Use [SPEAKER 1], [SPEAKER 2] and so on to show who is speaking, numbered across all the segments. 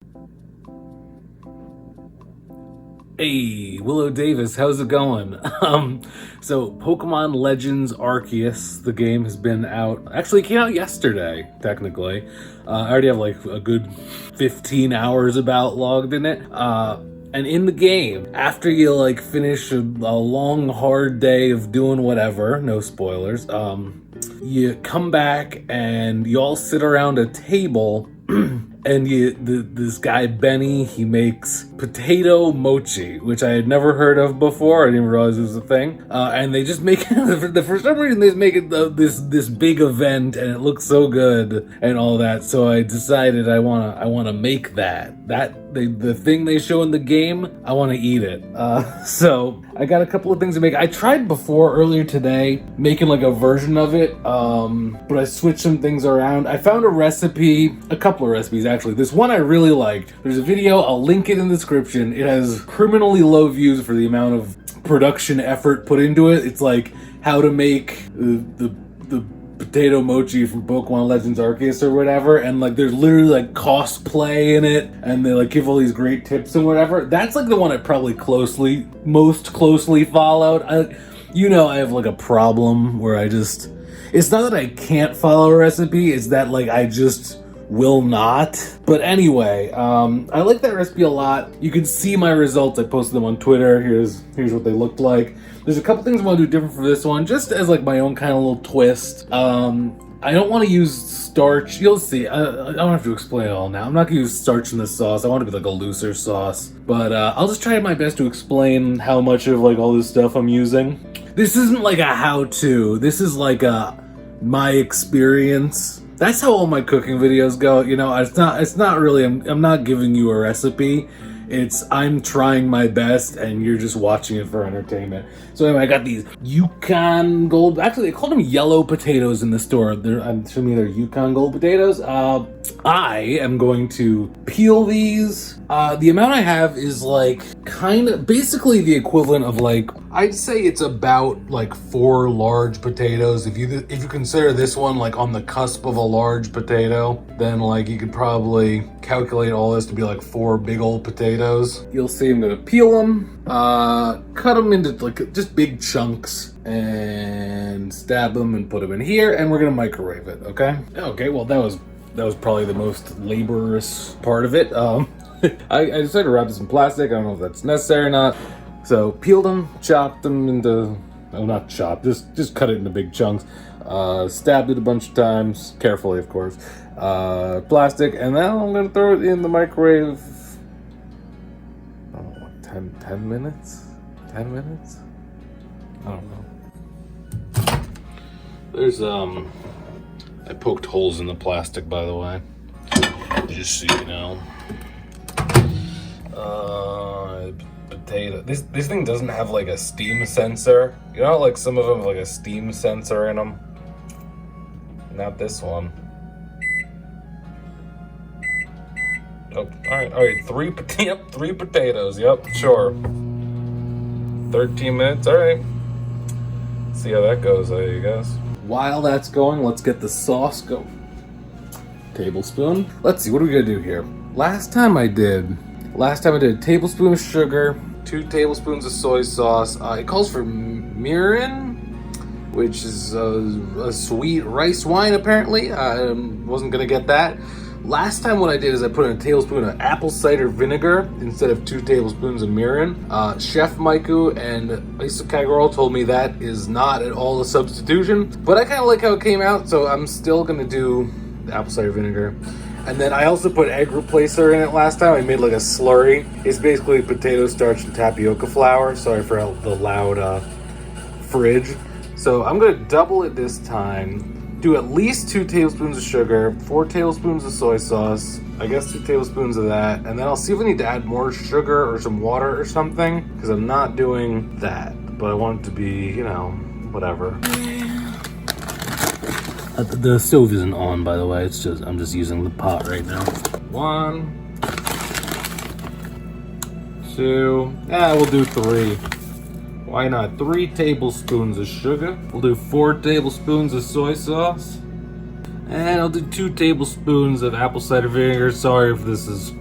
[SPEAKER 1] Hey, willodavis, how's it going? So Pokemon Legends Arceus, the game has been out. Actually, it came out yesterday, technically. I already have like a good 15 hours about logged in it. And in the game, after you like finish a long, hard day of doing whatever, no spoilers, you come back and you all sit around a table. And this guy Benny, he makes Potato Mochi, which I had never heard of before. I didn't realize it was a thing. And they just make it for some reason they just make it this big event, and it looks so good and all that. So I decided I wanna make that the thing they show in the game. I want to eat it. So I got a couple of things to make. I tried before earlier today making like a version of it, but I switched some things around. I found a couple of recipes actually. This one I really liked. There's a video, I'll link it in the description. It has criminally low views for the amount of production effort put into it. It's like how to make the Potato Mochi from Pokemon Legends Arceus or whatever, and like there's literally like cosplay in it, and they like give all these great tips and whatever. That's like the one I probably most closely followed. I have like a problem where it's not that I can't follow a recipe, it's that like I just will not. But anyway, I like that recipe a lot. You can see my results. I posted them on Twitter. Here's what they looked like. There's a couple things I want to do different for this one, just as like my own kind of little twist. I don't want to use starch. You'll see. I don't have to explain it all now. I'm not gonna use starch in the sauce. I want it to be like a looser sauce. But I'll just try my best to explain how much of like all this stuff I'm using. This isn't like a how-to. This is like my experience. That's how all my cooking videos go. It's not really, I'm not giving you a recipe. I'm trying my best and you're just watching it for entertainment. So anyway, I got these Yukon Gold, actually they called them yellow potatoes in the store. I'm assuming they're Yukon Gold potatoes. I am going to peel these. The amount I have is like kind of basically the equivalent of like, I'd say it's about like 4 large potatoes. If you consider this one like on the cusp of a large potato, then like you could probably calculate all this to be like 4 big old potatoes. You'll see I'm gonna peel them, cut them into like just big chunks, and stab them and put them in here, and we're gonna microwave it. Okay, well that was probably the most laborious part of it. I decided to wrap this in plastic. I don't know if that's necessary or not. So peeled them, chopped them into, not chopped, just cut it into big chunks. Stabbed it a bunch of times, carefully of course. Plastic, and now I'm gonna throw it in the microwave. I don't know, 10 minutes? 10 minutes? I don't know. There's, I poked holes in the plastic, by the way, just so you know. Potato. This thing doesn't have like a steam sensor. You know, like some of them have like a steam sensor in them. Not this one. Oh, all right. 3 potatoes. Yep, sure. 13 minutes. All right. See how that goes, I guess. While that's going, let's get the sauce going. Tablespoon. Let's see, what are we gonna do here? Last time I did a tablespoon of sugar, 2 tablespoons of soy sauce. It calls for mirin, which is a sweet rice wine apparently. I wasn't gonna get that. Last time what I did is I put in a tablespoon of apple cider vinegar instead of 2 tablespoons of mirin. Chef Maiku and Isukagoro told me that is not at all a substitution, but I kind of like how it came out, so I'm still gonna do the apple cider vinegar. And then I also put egg replacer in it last time. I made like a slurry. It's basically potato starch and tapioca flour. Sorry for the loud fridge. So I'm gonna double it this time. Do at least 2 tablespoons of sugar, 4 tablespoons of soy sauce, I guess 2 tablespoons of that, and then I'll see if I need to add more sugar or some water or something, because I'm not doing that, but I want it to be, whatever. The stove isn't on, by the way. I'm just using the pot right now. 1, 2, we'll do 3. Why not? 3 tablespoons of sugar. We'll do 4 tablespoons of soy sauce. And I'll do 2 tablespoons of apple cider vinegar. Sorry if this is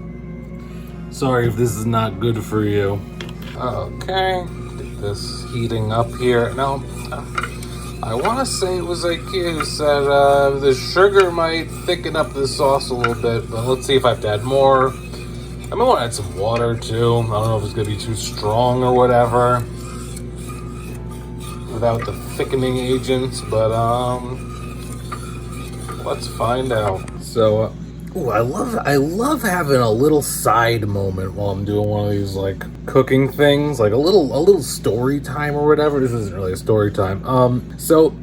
[SPEAKER 1] Sorry if this is not good for you. Okay, get this heating up here. Now, I want to say it was Ikea who said the sugar might thicken up the sauce a little bit, but let's see if I have to add more. I might want to add some water too. I don't know if it's going to be too strong or whatever without the thickening agents, but let's find out. So, ooh, I love having a little side moment while I'm doing one of these like cooking things, like a little story time or whatever. This isn't really a story time. So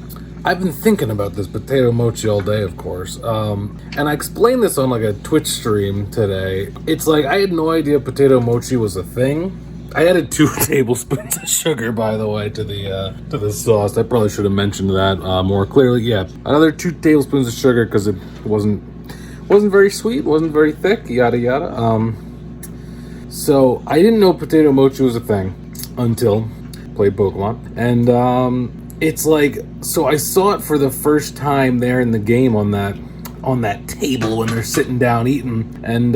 [SPEAKER 1] I've been thinking about this potato mochi all day, of course. And I explained this on like a Twitch stream today. It's like I had no idea potato mochi was a thing. I added 2 tablespoons of sugar, by the way, to the sauce. I probably should have mentioned that more clearly. Yeah, another 2 tablespoons of sugar because it wasn't very sweet, wasn't very thick, yada yada. So I didn't know potato mochi was a thing until I played Pokemon, and it's like, so I saw it for the first time there in the game on that table when they're sitting down eating, and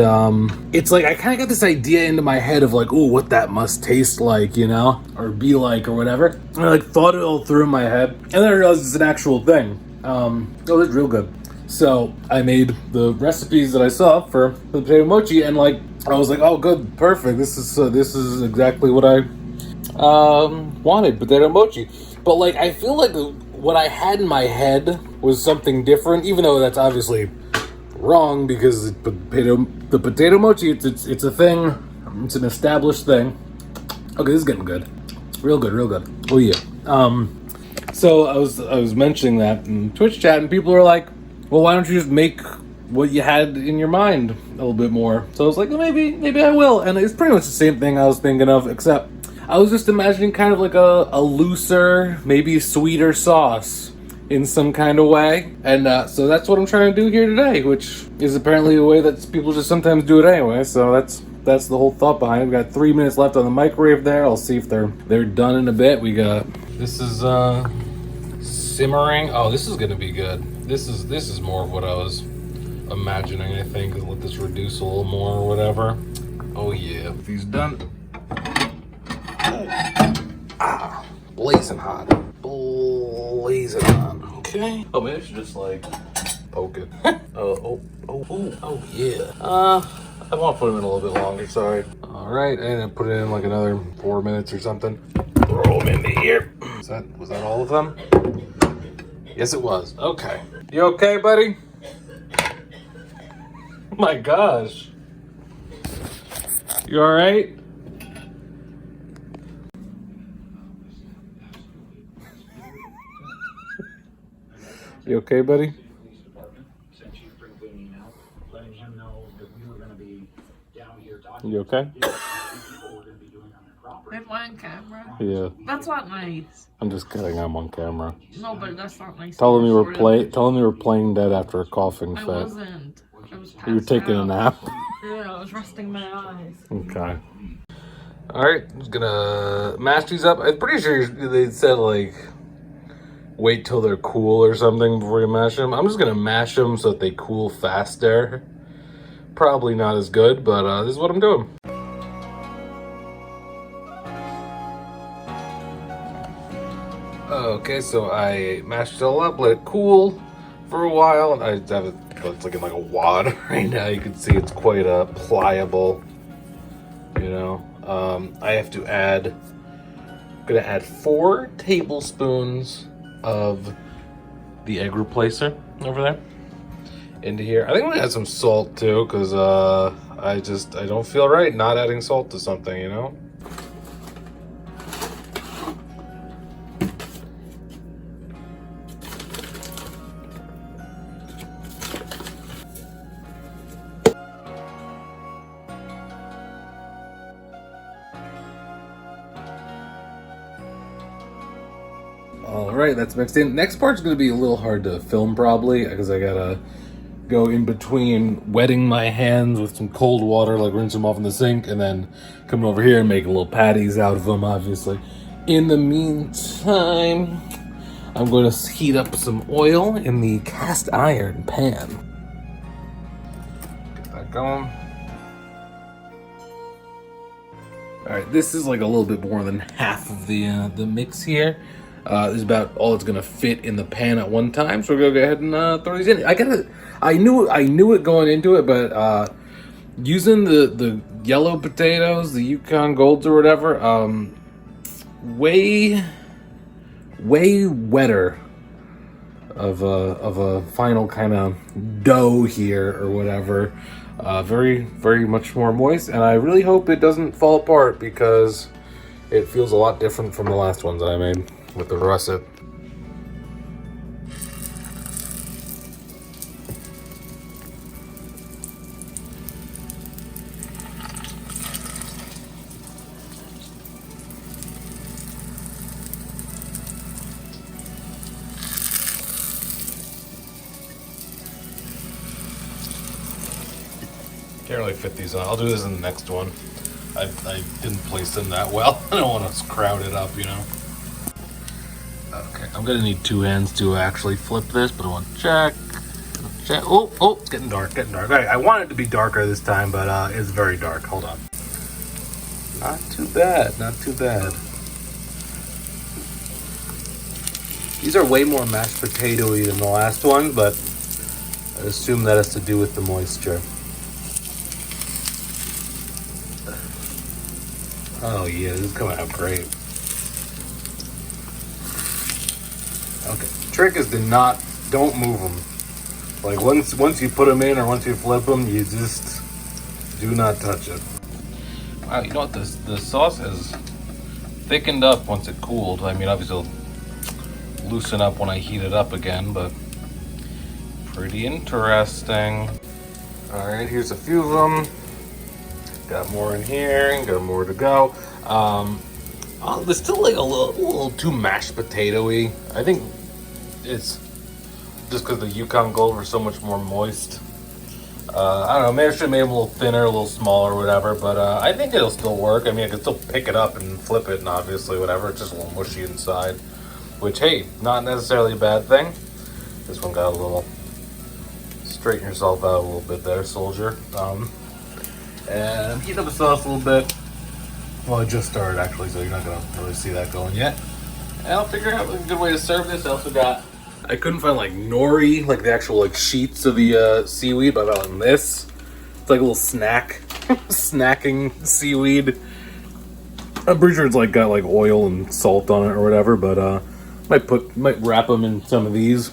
[SPEAKER 1] it's like I kind of got this idea into my head of like, ooh, what that must taste like, you know, or be like, or whatever. And I like thought it all through in my head, and then I realized it's an actual thing. Oh, it's real good. So I made the recipes that I saw for the potato mochi, and like I was like, oh, good, perfect. This is exactly what I wanted, potato mochi. But like I feel like what I had in my head was something different, even though that's obviously wrong because the potato mochi, it's a thing. It's an established thing. Okay, this is getting good, real good, real good. Oh yeah. So I was mentioning that in Twitch chat, and people are like, well, why don't you just make what you had in your mind a little bit more? So I was like, well, maybe I will. And it's pretty much the same thing I was thinking of, except I was just imagining kind of like a looser, maybe sweeter sauce in some kind of way. And so that's what I'm trying to do here today, which is apparently a way that people just sometimes do it anyway. So that's the whole thought behind it. We got 3 minutes left on the microwave there. I'll see if they're done in a bit. We got, this is simmering. Oh, this is gonna be good. This is more of what I was imagining, I think. Let this reduce a little more or whatever. Oh yeah, if he's done. Ah, blazing hot. Blazing hot. Okay. Oh, maybe I should just like poke it. Oh yeah. I want to put him in a little bit longer, sorry. All right, and I put it in like another 4 minutes or something. Throw them into here. Was that all of them? Yes, it was. Okay. You okay, buddy? My gosh. You all right? You okay, buddy? You okay?
[SPEAKER 2] Am I on camera?
[SPEAKER 1] Yeah.
[SPEAKER 2] That's not nice.
[SPEAKER 1] I'm just kidding. I'm on camera.
[SPEAKER 2] No, but that's not nice.
[SPEAKER 1] Tell them you were playing dead after a coughing fit.
[SPEAKER 2] I wasn't. I was
[SPEAKER 1] You were taking a nap.
[SPEAKER 2] Yeah, I was resting my eyes.
[SPEAKER 1] Okay. All right. I'm just gonna mash these up. I'm pretty sure they said like wait till they're cool or something before you mash them. I'm just gonna mash them so that they cool faster. Probably not as good, but this is what I'm doing. Okay, so I mashed it all up, let it cool for a while. I have it, it's like in like a wad right now. You can see it's quite pliable, you know. I have to I'm gonna add 4 tablespoons of the egg replacer over there into here. I think I'm gonna add some salt too, because I don't feel right not adding salt to something, you know. All right, that's mixed in. Next part's gonna be a little hard to film probably, because I gotta go in between wetting my hands with some cold water, like rinse them off in the sink, and then coming over here and making little patties out of them, obviously. In the meantime, I'm going to heat up some oil in the cast iron pan. Get that going. All right, this is like a little bit more than half of the mix here. This is about all it's gonna fit in the pan at one time. So we're gonna go ahead and throw these in. I knew it going into it, but using the yellow potatoes, the Yukon Golds or whatever, way wetter of a final kind of dough here or whatever. Very much more moist, and I really hope it doesn't fall apart because it feels a lot different from the last ones I made with the russet. Can't really fit these on. I'll do this in the next one. I didn't place them that well. I don't want to crowd it up, you know. Okay, I'm gonna need two hands to actually flip this, but I want to check. Oh, it's getting dark, Okay, I want it to be darker this time, but it's very dark. Hold on. Not too bad. These are way more mashed potato-y than the last one, but I assume that has to do with the moisture. Oh yeah, this is coming out great. Okay, trick is don't move them. Like once you put them in or once you flip them, you just do not touch it. Wow, you know what? The sauce has thickened up once it cooled. I mean, obviously it'll loosen up when I heat it up again, but pretty interesting. All right, here's a few of them. Got more in here, got more to go. There's still like a little too mashed potato-y. I think it's just because the Yukon Gold were so much more moist. I don't know, maybe I should have made them a little thinner, a little smaller, whatever, but I think it'll still work. I mean, I can still pick it up and flip it, and obviously, whatever, it's just a little mushy inside. Which, hey, not necessarily a bad thing. This one got a little, straighten yourself out a little bit there, soldier. And I'm heating up the sauce a little bit. Well, it just started actually, so you're not gonna really see that going yet. And I'll figure out a good way to serve this. I also I couldn't find like nori, like the actual like sheets of the seaweed, but I found this. It's like a little snacking seaweed. I'm pretty sure it's like got like oil and salt on it or whatever, but might wrap them in some of these.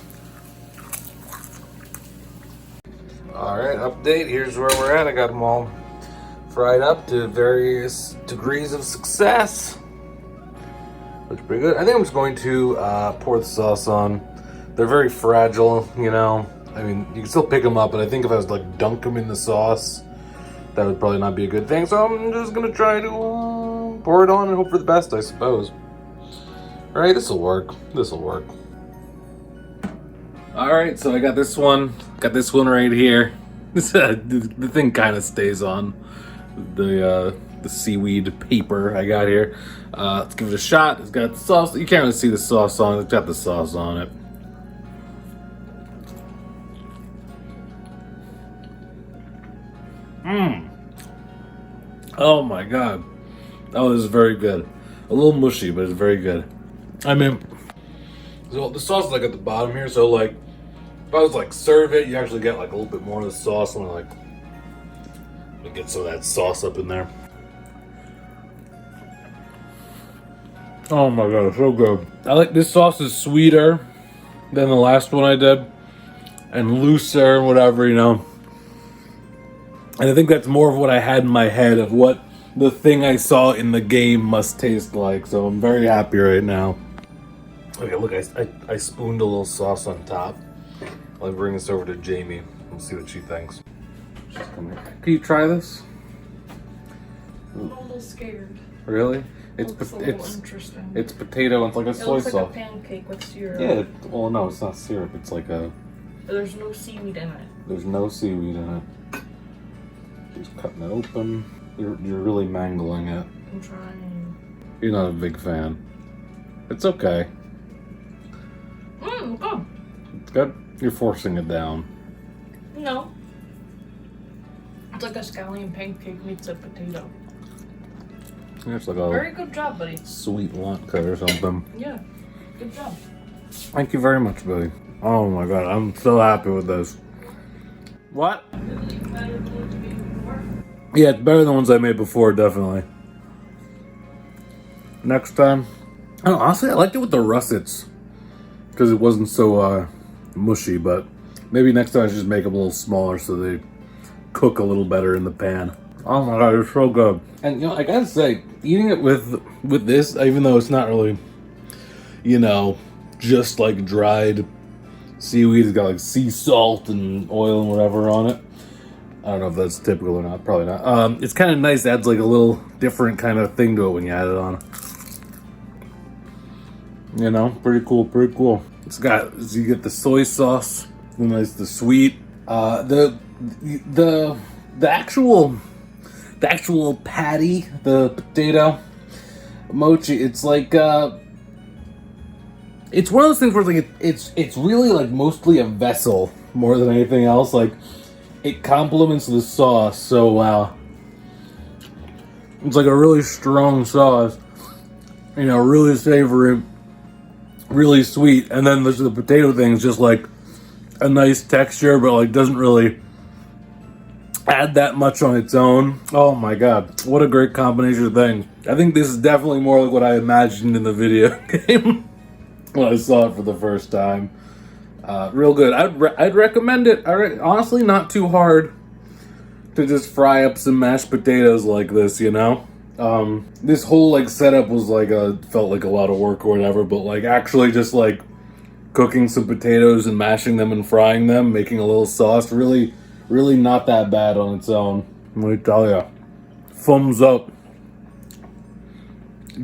[SPEAKER 1] All right, update. Here's where we're at. I got them all fried up to various degrees of success. Looks pretty good. I think I'm just going to pour the sauce on. They're very fragile, you know. I mean, you can still pick them up, but I think if I was to like dunk them in the sauce, that would probably not be a good thing. So I'm just gonna try to pour it on and hope for the best, I suppose. All right, this will work. All right, so I got this one right here. The thing kind of stays on. The seaweed paper I got here. Let's give it a shot. It's got the sauce. You can't really see the sauce on it. It's got the sauce on it. Oh my god. Oh, this is very good. A little mushy, but it's very good. I mean, so the sauce is like at the bottom here, so like if I was like serve it, you actually get like a little bit more of the sauce and like get some of that sauce up in there. Oh my god, so good. I like this sauce is sweeter than the last one I did and looser and whatever, you know. And I think that's more of what I had in my head of what the thing I saw in the game must taste like. So I'm very happy right now. Okay, look, I spooned a little sauce on top. I'll bring this over to Jamie. We'll see what she thinks. She's coming. Can you try this?
[SPEAKER 2] I'm a little scared.
[SPEAKER 1] Really?
[SPEAKER 2] It's interesting.
[SPEAKER 1] It's potato and it's like a soy sauce.
[SPEAKER 2] It looks like a pancake with syrup.
[SPEAKER 1] Yeah, well no, it's not syrup. It's like a...
[SPEAKER 2] There's no seaweed in it.
[SPEAKER 1] There's no seaweed in it. She's cutting it open. You're really mangling it.
[SPEAKER 2] I'm trying.
[SPEAKER 1] You're not a big fan. It's okay.
[SPEAKER 2] Good.
[SPEAKER 1] It's good? You're forcing it down.
[SPEAKER 2] No. It's like a scallion pancake meets a potato.
[SPEAKER 1] It's like a
[SPEAKER 2] Very good job, buddy.
[SPEAKER 1] sweet latke or something.
[SPEAKER 2] Yeah, good job.
[SPEAKER 1] Thank you very much, Billy. Oh my god, I'm so happy with this. What? Yeah, it's better than the ones I made before, definitely. Next time. I don't know, honestly, I liked it with the russets. Because it wasn't so mushy, but maybe next time I should just make them a little smaller so they cook a little better in the pan. Oh my god, it's so good. And you know, I gotta say, eating it with this, even though it's not really, you know, just like dried seaweed, it's got like sea salt and oil and whatever on it. I don't know if that's typical or not, probably not. It's kind of nice, it adds like a little different kind of thing to it when you add it on. You know, pretty cool, pretty cool. It's got, you get the soy sauce, the sweet, the actual patty, the potato mochi. It's like it's one of those things where like it's really like mostly a vessel more than anything else. Like it complements the sauce so well. It's like a really strong sauce, you know, really savory, really sweet, and then there's the potato thing. It's just like a nice texture, but like doesn't really add that much on its own. Oh my god, what a great combination of things. I think this is definitely more like what I imagined in the video game when I saw it for the first time. Real good. I'd recommend it. Honestly, not too hard to just fry up some mashed potatoes like this, you know? This whole like setup was like felt like a lot of work or whatever, but like actually just like cooking some potatoes and mashing them and frying them, making a little sauce, really not that bad on its own. Let me tell ya. Thumbs up.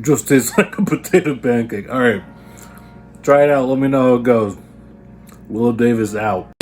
[SPEAKER 1] Just tastes like a potato pancake. Alright. Try it out. Let me know how it goes. WiLLodavis out.